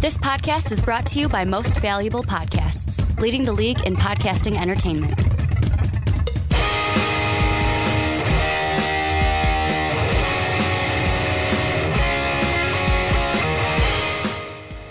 This podcast is brought to you by Most Valuable Podcasts, leading the league in podcasting entertainment.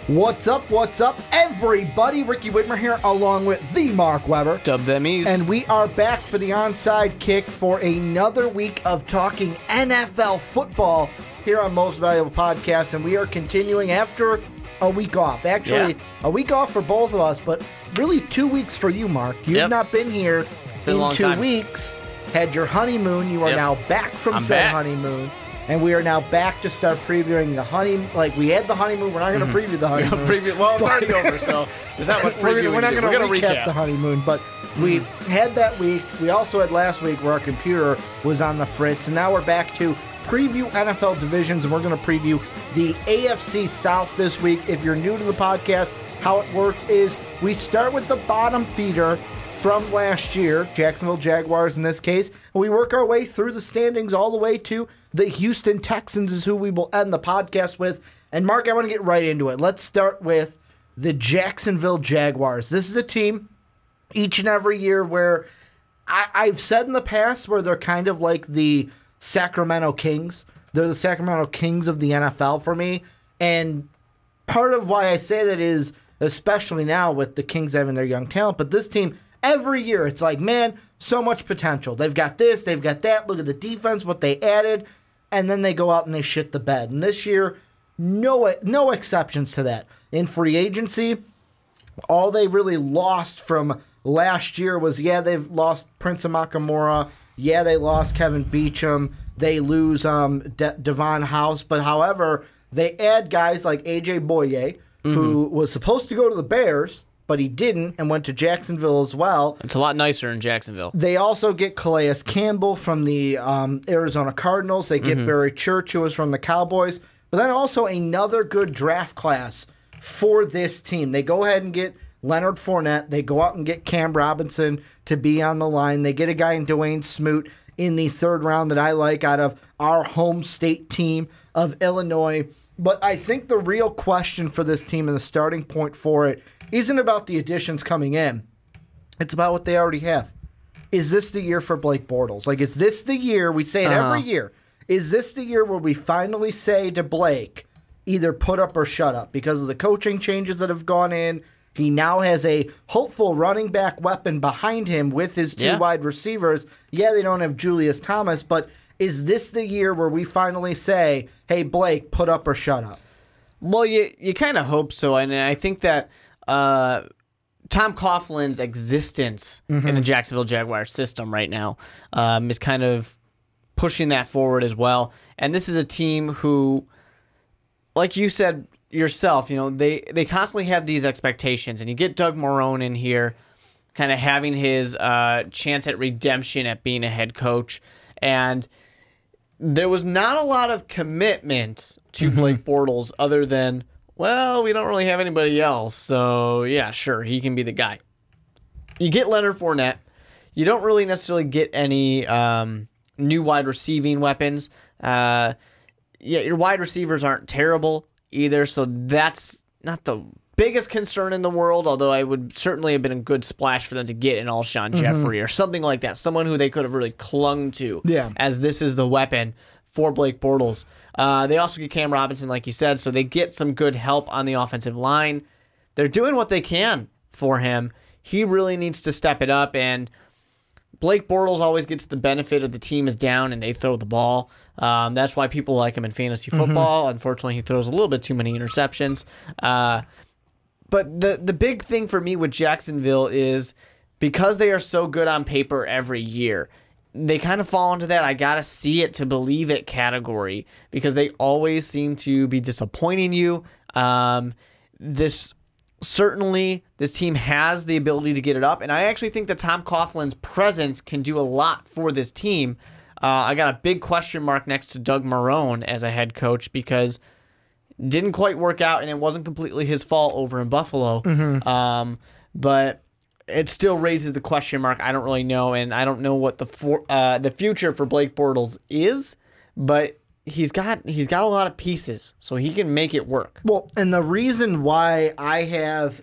What's up, everybody? Ricky Widmer here, along with the Mark Weber. Dub them ease. And we are back for the onside kick for another week of talking NFL football here on Most Valuable Podcast. And we are continuing after a week off. Actually, a week off for both of us, but really 2 weeks for you, Mark. You've not been here in 2 weeks. Had your honeymoon. You are now back from said honeymoon. And we are now back to start previewing the honeymoon. Like, we had the honeymoon. We're not going to preview the honeymoon. Well, it's already over, so there's not much previewing. We're not going to recap the honeymoon. But we had that week. We also had last week where our computer was on the fritz. And now we're back to preview NFL divisions. And we're going to preview the AFC South this week. If you're new to the podcast, how it works is we start with the bottom feeder from last year, Jacksonville Jaguars in this case. And we work our way through the standings all the way to the Houston Texans is who we will end the podcast with. And Mark, I want to get right into it. Let's start with the Jacksonville Jaguars. This is a team each and every year where I've said in the past where they're kind of like the Sacramento Kings. They're the Sacramento Kings of the NFL for me. And part of why I say that is, especially now with the Kings having their young talent, but this team, every year, it's like, man, so much potential. They've got this, they've got that. Look at the defense, what they added. And then they go out and they shit the bed. And this year, no exceptions to that. In free agency, all they really lost from last year was, they've lost Prince Amukamara. Yeah, they lost Kevin Beachum. They lose Devon House. But however, they add guys like A.J. Boye, who was supposed to go to the Bears, but he didn't and went to Jacksonville as well. It's a lot nicer in Jacksonville. They also get Calais Campbell from the Arizona Cardinals. They get Barry Church, who was from the Cowboys. But then also another good draft class for this team. They go ahead and get Leonard Fournette. They go out and get Cam Robinson to be on the line. They get a guy in Dwayne Smoot in the third round that I like out of our home state team of Illinois. But I think the real question for this team and the starting point for it isn't about the additions coming in. It's about what they already have. Is this the year for Blake Bortles? Like, is this the year, we say it every year, is this the year where we finally say to Blake, either put up or shut up? Because of the coaching changes that have gone in, he now has a hopeful running back weapon behind him with his two wide receivers. Yeah, they don't have Julius Thomas, but is this the year where we finally say, hey, Blake, put up or shut up? Well, you kind of hope so, and I think that Tom Coughlin's existence in the Jacksonville Jaguars system right now is kind of pushing that forward as well. And this is a team who, like you said yourself, they constantly have these expectations. And you get Doug Marrone in here kind of having his chance at redemption at being a head coach. And there was not a lot of commitment to Blake Bortles other than, well, we don't really have anybody else, so yeah, sure, he can be the guy. You get Leonard Fournette. You don't really necessarily get any new wide receiving weapons. Your wide receivers aren't terrible either, so that's not the biggest concern in the world, although I would certainly have been a good splash for them to get an Alshon Jeffrey or something like that, someone who they could have really clung to as this is the weapon for Blake Bortles. They also get Cam Robinson, like you said, so they get some good help on the offensive line. They're doing what they can for him. He really needs to step it up, and Blake Bortles always gets the benefit of the team is down and they throw the ball. That's why people like him in fantasy football. Unfortunately, he throws a little bit too many interceptions. But the big thing for me with Jacksonville is because they are so good on paper every year, they kind of fall into that I gotta see it to believe it category because they always seem to be disappointing you. This team has the ability to get it up, and I actually think that Tom Coughlin's presence can do a lot for this team. I got a big question mark next to Doug Marrone as a head coach because it didn't quite work out, and it wasn't completely his fault over in Buffalo. But it still raises the question mark. I don't really know, and I don't know what the future for Blake Bortles is, but he's got a lot of pieces, so he can make it work. Well, and the reason why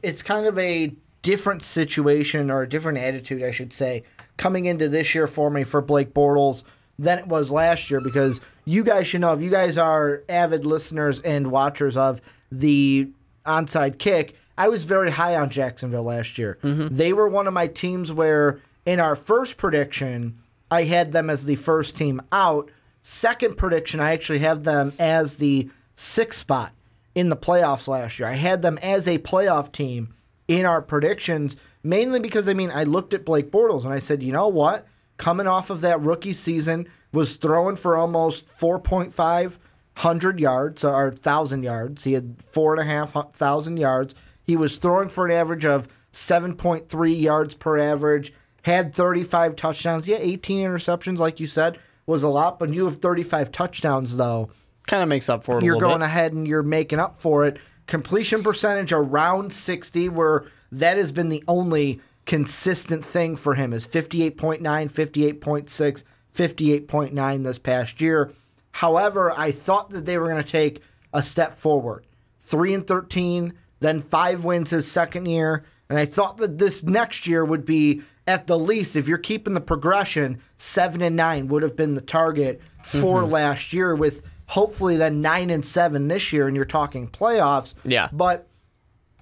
it's kind of a different situation or a different attitude, I should say, coming into this year for me for Blake Bortles than it was last year, because you guys should know, if you guys are avid listeners and watchers of the Onside Kick, I was very high on Jacksonville last year. They were one of my teams where in our first prediction, I had them as the first team out. Second prediction, I actually have them as the 6th spot in the playoffs last year. I had them as a playoff team in our predictions, mainly because, I looked at Blake Bortles and I said, you know what? Coming off of that rookie season, was throwing for almost 4,500 yards, or 1,000 yards. He had 4,500 yards. He was throwing for an average of 7.3 yards per average, had 35 touchdowns. Yeah, 18 interceptions, like you said, was a lot, but you have 35 touchdowns, though. Kind of makes up for it a You're little going bit. ahead and you're making up for it. Completion percentage around 60, where that has been the only consistent thing for him, is 58.9, 58.6, 58.9 this past year. However, I thought that they were going to take a step forward. 3-13, then 5 wins his second year, and I thought that this next year would be, at the least, if you're keeping the progression, 7-9 would have been the target for last year, with hopefully then 9-7 this year, and you're talking playoffs. Yeah. But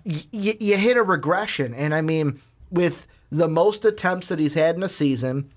you hit a regression, and with the most attempts that he's had in a season,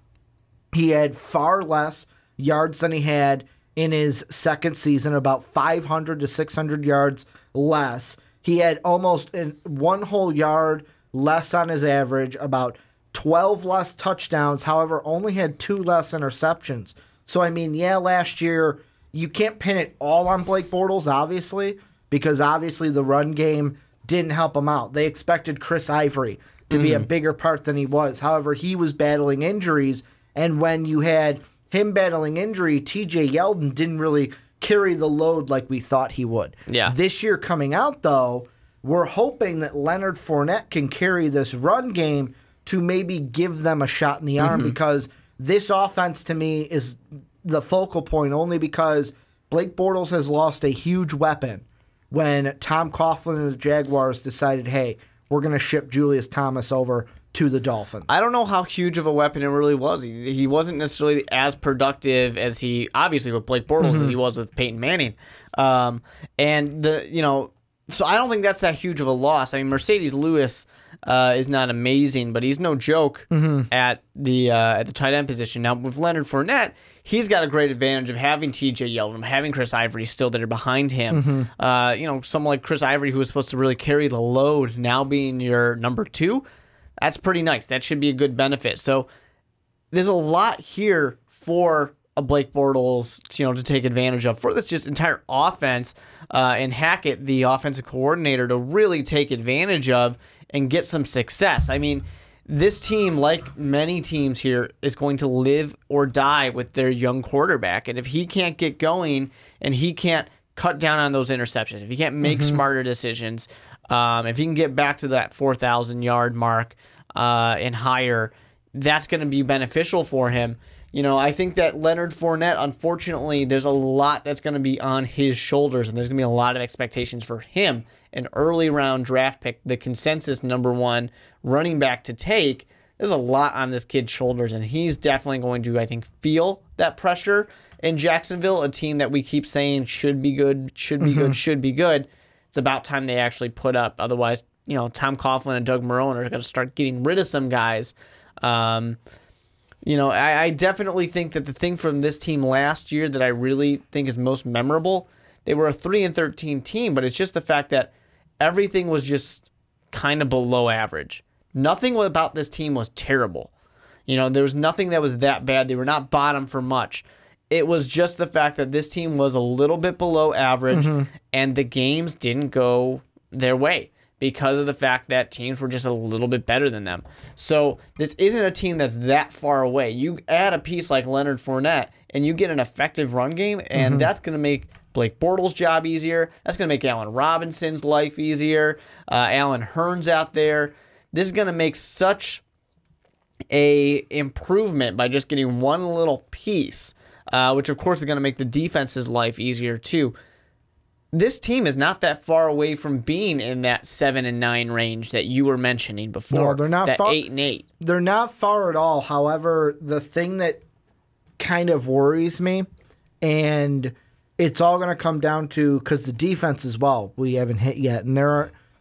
he had far less yards than he had in his second season, about 500 to 600 yards less. He had almost 1 whole yard less on his average, about 12 less touchdowns, however, only had 2 less interceptions. So, last year, you can't pin it all on Blake Bortles, obviously, because obviously the run game didn't help him out. They expected Chris Ivory to be a bigger part than he was. However, he was battling injuries, and when you had him battling injury, TJ Yeldon didn't really carry the load like we thought he would. Yeah. This year coming out, though, we're hoping that Leonard Fournette can carry this run game to maybe give them a shot in the arm, because this offense, to me, is the focal point, only because Blake Bortles has lost a huge weapon when Tom Coughlin and the Jaguars decided, hey, we're going to ship Julius Thomas over to the Dolphins. I don't know how huge of a weapon it really was. He wasn't necessarily as productive as he, obviously, with Blake Bortles as he was with Peyton Manning. So I don't think that's that huge of a loss. Mercedes Lewis is not amazing, but he's no joke at the tight end position. Now, with Leonard Fournette, he's got a great advantage of having T.J. Yeldon, having Chris Ivory still there behind him. Someone like Chris Ivory, who was supposed to really carry the load, now being your number 2, that's pretty nice. That should be a good benefit. So there's a lot here for a Blake Bortles, to take advantage of, for this just entire offense, and Hackett, the offensive coordinator, to really take advantage of and get some success. This team, like many teams here, is going to live or die with their young quarterback. And if he can't get going and he can't cut down on those interceptions, if he can't make smarter decisions, if he can get back to that 4,000-yard mark and higher, that's going to be beneficial for him. I think that Leonard Fournette, unfortunately, there's a lot that's going to be on his shoulders, and there's going to be a lot of expectations for him. An early round draft pick, the consensus number 1 running back to take, there's a lot on this kid's shoulders, and he's definitely going to, I think, feel that pressure in Jacksonville, a team that we keep saying should be good, should be good, should be good. It's about time they actually put up. Otherwise, Tom Coughlin and Doug Marrone are going to start getting rid of some guys. I definitely think that the thing from this team last year that I really think is most memorable, they were a 3-13 team, but it's just the fact that everything was just kind of below average. Nothing about this team was terrible. There was nothing that was that bad. They were not bottom for much. It was just the fact that this team was a little bit below average, and the games didn't go their way because of the fact that teams were just a little bit better than them. So this isn't a team that's that far away. You add a piece like Leonard Fournette, and you get an effective run game, and that's going to make Blake Bortles' job easier. That's going to make Allen Robinson's life easier. Allen Hurns out there. This is going to make such a improvement by just getting one little piece which of course is going to make the defense's life easier too. This team is not that far away from being in that 7-9 range that you were mentioning before. No, they're not that far. 8-8. They're not far at all. However, the thing that kind of worries me, and it's all going to come down to, because the defense as well, we haven't hit yet, and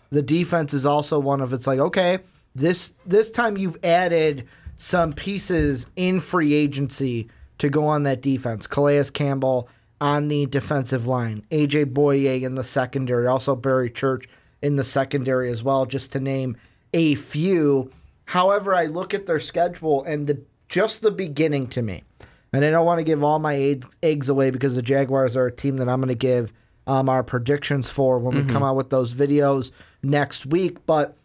the defense is also one of, it's like, okay, this time you've added some pieces in free agency to go on that defense. Calais Campbell on the defensive line, A.J. Boye in the secondary, also Barry Church in the secondary as well, just to name a few. However, I look at their schedule and just the beginning to me, and I don't want to give all my eggs away because the Jaguars are a team that I'm going to give our predictions for when we come out with those videos next week, but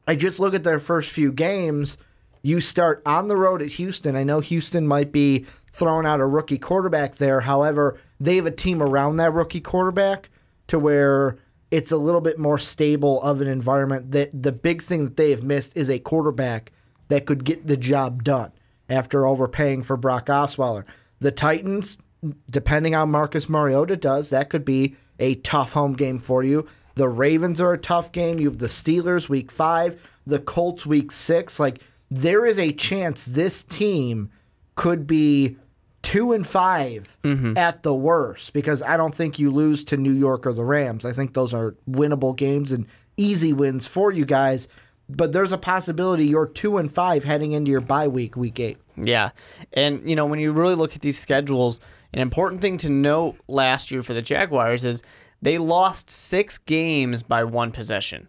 I just look at their first few games. You start on the road at Houston. I know Houston might be throwing out a rookie quarterback there. However, they have a team around that rookie quarterback to where it's a little bit more stable of an environment. That the big thing that they have missed is a quarterback that could get the job done after overpaying for Brock Osweiler. The Titans, depending on Marcus Mariota does, that could be a tough home game for you. The Ravens are a tough game. You have the Steelers week 5, the Colts week 6. Like, there is a chance this team could be 2-5 at the worst, because I don't think you lose to New York or the Rams. I think those are winnable games and easy wins for you guys. But there's a possibility you're 2-5 heading into your bye week, week 8. Yeah. And, when you really look at these schedules, an important thing to note last year for the Jaguars is they lost 6 games by 1 possession.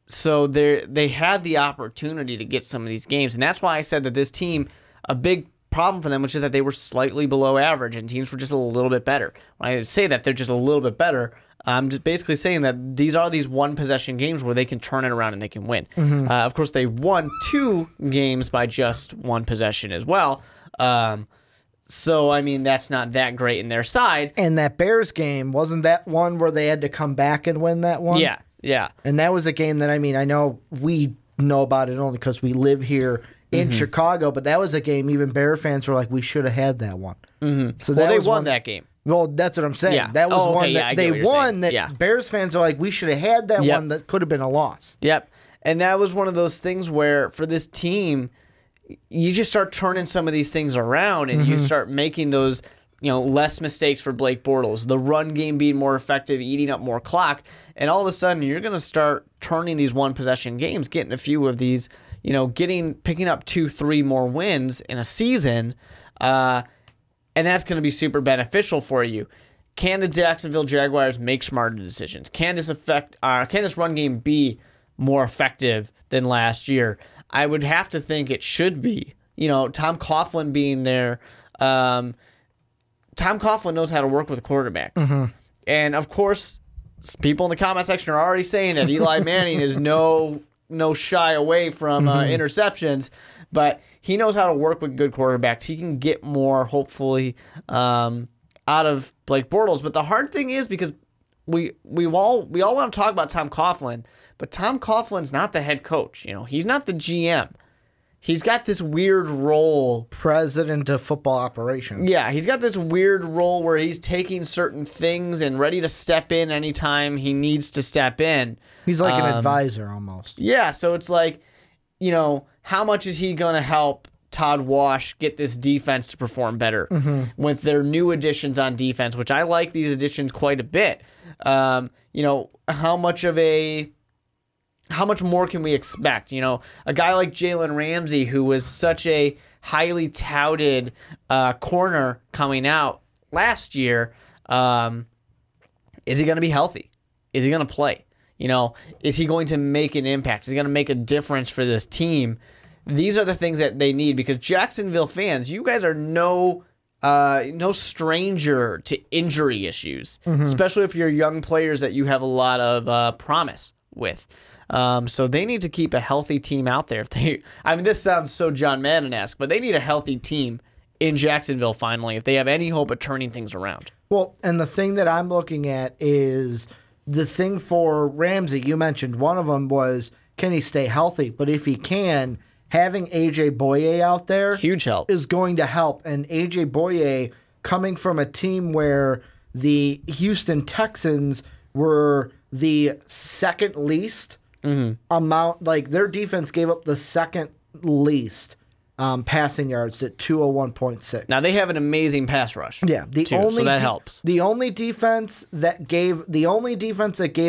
So they had the opportunity to get some of these games. And that's why I said that this team, a big problem for them, which is that they were slightly below average and teams were just a little bit better. When I say that they're just a little bit better, I'm just basically saying that these are these 1-possession games where they can turn it around and they can win. Of course, they won 2 games by just 1 possession as well. So, I mean, that's not that great in their side. And that Bears game, wasn't that one where they had to come back and win that one? Yeah, yeah. And that was a game that, I know we know about it only because we live here in Chicago, but that was a game even Bear fans were like, we should have had that one. So they won that game. Well, that's what I'm saying. Yeah. That was one that they won that yeah. Bears fans are like, we should have had that one that could have been a loss. Yep. And that was one of those things where for this team, you just start turning some of these things around and you start making those, less mistakes for Blake Bortles, the run game being more effective, eating up more clock, and all of a sudden you're going to start turning these 1-possession games, getting a few of these, picking up 2-3 more wins in a season, and that's going to be super beneficial for you. Can the Jacksonville Jaguars make smarter decisions? Can this run game be more effective than last year? I would have to think it should be. Tom Coughlin being there. Tom Coughlin knows how to work with quarterbacks. And, of course, people in the comment section are already saying that Eli Manning is no shy away from interceptions, but he knows how to work with good quarterbacks. He can get more, hopefully, out of Blake Bortles. But the hard thing is, because we all want to talk about Tom Coughlin, but Tom Coughlin's not the head coach. He's not the GM. He's got this weird role. President of football operations. Yeah, he's got this weird role where he's taking certain things and ready to step in anytime he needs to step in. He's like an advisor almost. Yeah, so it's like, how much is he going to help Todd Wash get this defense to perform better with their new additions on defense, which I like these additions quite a bit. How much more can we expect? A guy like Jalen Ramsey, who was such a highly touted corner coming out last year, is he going to be healthy? Is he going to play? Is he going to make an impact? Is he going to make a difference for this team? These are the things that they need, because Jacksonville fans, you guys are no stranger to injury issues, especially if you're young players that you have a lot of promise with. So they need to keep a healthy team out there. This sounds so John Madden-esque, but they need a healthy team in Jacksonville finally if they have any hope of turning things around. Well, and the thing that I'm looking at is the thing for Ramsey. You mentioned one of them was, can he stay healthy? But if he can, having A.J. Boye out there Huge help. is going to help. And A.J. Boye, coming from a team where the Houston Texans were the second least amount, like their defense gave up the second least passing yards at 201.6. Now they have an amazing pass rush. Yeah, so that helps. The only defense that gave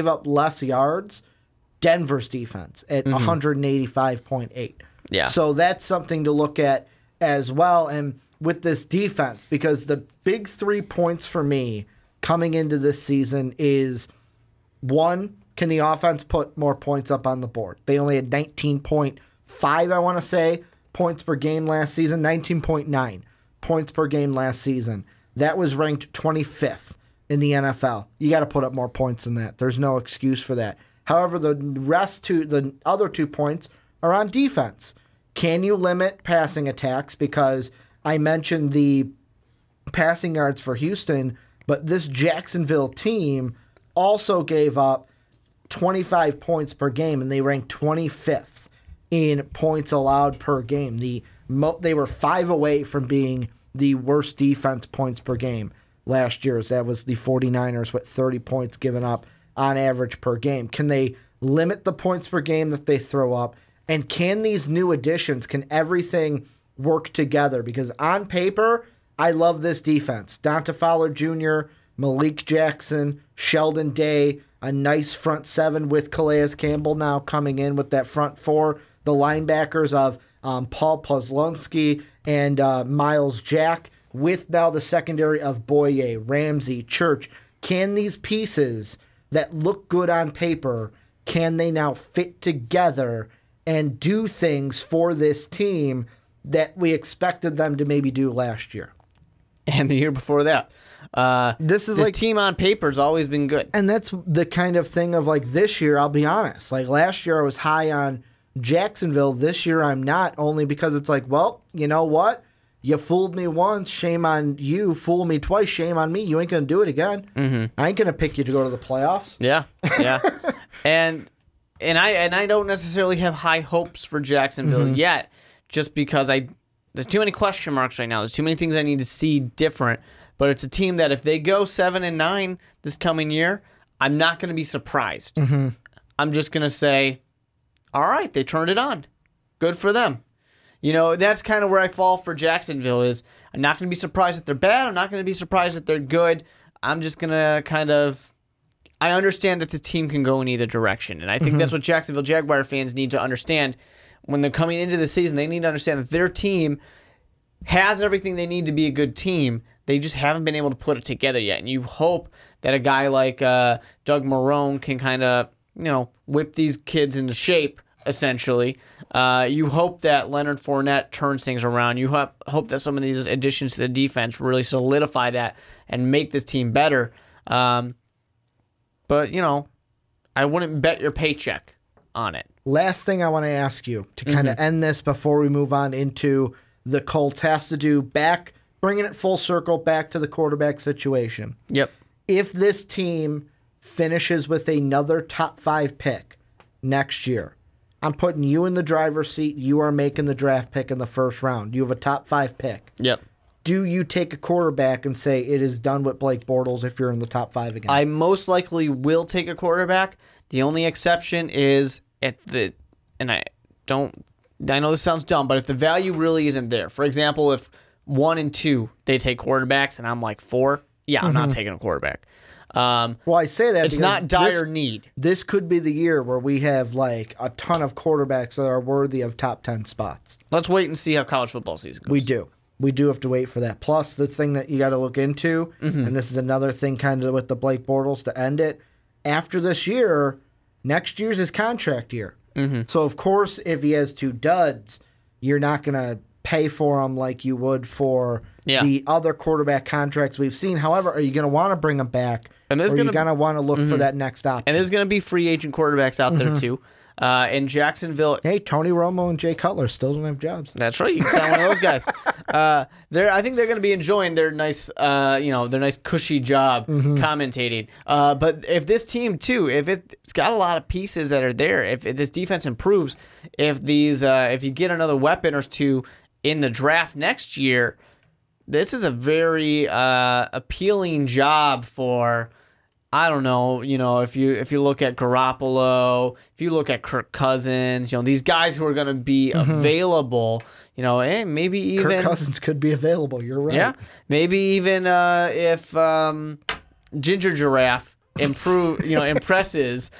up less yards, Denver's defense at 185.8. Yeah. So that's something to look at as well. And with this defense, because the big 3 points for me coming into this season is, one, can the offense put more points up on the board? They only had 19.5, I want to say, points per game last season, 19.9 points per game last season. That was ranked 25th in the NFL. You got to put up more points than that. There's no excuse for that. However, the other 2 points are on defense. Can you limit passing attacks? Because I mentioned the passing yards for Houston, but this Jacksonville team also gave up 25 points per game, and they ranked 25th in points allowed per game. They were 5 away from being the worst defense points per game last year. That was the 49ers with 30 points given up on average per game. Can they limit the points per game that they throw up? And can these new additions, can everything work together? Because on paper, I love this defense. Donta Fowler Jr., Malik Jackson, Sheldon Day, a nice front 7 with Calais Campbell now coming in with that front 4. The linebackers of Paul Posluszny and Miles Jack, with now the secondary of Boye, Ramsey, Church. Can these pieces that look good on paper, can they now fit together and do things for this team that we expected them to maybe do last year? And the year before that. This team on paper has always been good. And that's the kind of thing of like this year, I'll be honest. Like last year I was high on Jacksonville. This year I'm not, only because it's like, well, you know what? You fooled me once, shame on you. Fool me twice, shame on me. You ain't going to do it again. I ain't going to pick you to go to the playoffs. Yeah. And I don't necessarily have high hopes for Jacksonville yet, just because there's too many question marks right now. There's too many things I need to see different. But it's a team that if they go 7-9 this coming year, I'm not going to be surprised. I'm just going to say, all right, they turned it on. Good for them. You know, that's kind of where I fall for Jacksonville is I'm not going to be surprised that they're bad. I'm not going to be surprised that they're good. I'm just going to I understand that the team can go in either direction. And I think that's what Jacksonville Jaguar fans need to understand. When they're coming into the season, they need to understand that their team has everything they need to be a good team. They just haven't been able to put it together yet. And you hope that a guy like Doug Marrone can kind of, whip these kids into shape, essentially. You hope that Leonard Fournette turns things around. You hope that some of these additions to the defense really solidify that and make this team better. But, I wouldn't bet your paycheck on it. Last thing I want to ask you to kind of end this before we move on into the Colts has to do bringing it full circle back to the quarterback situation. Yep. If this team finishes with another top 5 pick next year, I'm putting you in the driver's seat. You are making the draft pick in the first round. You have a top 5 pick. Yep. Do you take a quarterback and say it is done with Blake Bortles if you're in the top 5 again? I most likely will take a quarterback. The only exception is I know this sounds dumb, but if the value really isn't there. For example, if 1 and 2 they take quarterbacks and I'm like 4, I'm not taking a quarterback. Well, I say that it's not dire need. This could be the year where we have like a ton of quarterbacks that are worthy of top 10 spots. Let's wait and see how college football season goes. We do have to wait for that. Plus, the thing that you got to look into, and this is another thing kind of with the Blake Bortles to end it, after this year, next year's his contract year. So, of course, if he has 2 duds, you're not going to pay for him like you would for the other quarterback contracts we've seen. However, are you going to want to bring him back, or are you going to want to look for that next option? And there's going to be free agent quarterbacks out there, too. In Jacksonville... Hey, Tony Romo and Jay Cutler still don't have jobs. That's right. You can sign one of those guys. I think they're going to be enjoying their nice, their nice cushy job commentating. But if this team too, if it's got a lot of pieces that are there, if this defense improves, if you get another weapon or two in the draft next year, this is a very appealing job for. I don't know, if you look at Garoppolo, if you look at Kirk Cousins, these guys who are going to be available, and maybe even Kirk Cousins could be available. You're right. Yeah, maybe even if Ginger Giraffe impresses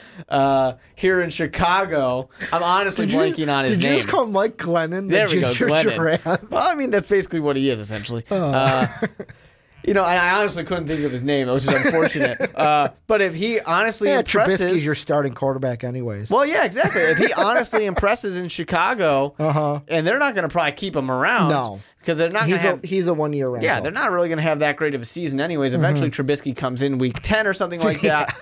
here in Chicago. I'm honestly blanking on his name. Did you just call Mike Glennon? There we go, Glennon. Giraffe? Well, I mean that's basically what he is essentially. I honestly couldn't think of his name, which is unfortunate. But if he honestly impresses... Trubisky's your starting quarterback anyways. Well, yeah, exactly. If he honestly impresses in Chicago, and they're not going to probably keep him around. No. Because they're not going to have... He's a one-year rental. Yeah, they're not really going to have that great of a season anyways. Eventually, Trubisky comes in week 10 or something like that.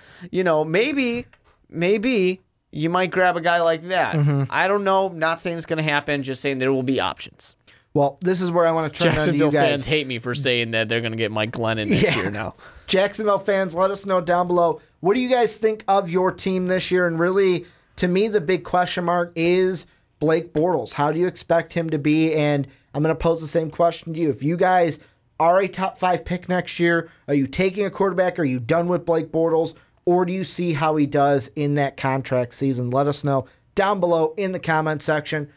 Maybe you might grab a guy like that. I don't know. Not saying it's going to happen. Just saying there will be options. Well, this is where I want to turn on to you Jacksonville guys. fans hate me for saying that they're going to get Mike Glennon next year now. Jacksonville fans, let us know down below. What do you guys think of your team this year? And really, to me, the big question mark is Blake Bortles. How do you expect him to be? And I'm going to pose the same question to you. If you guys are a top 5 pick next year, are you taking a quarterback? Are you done with Blake Bortles? Or do you see how he does in that contract season? Let us know down below in the comment section.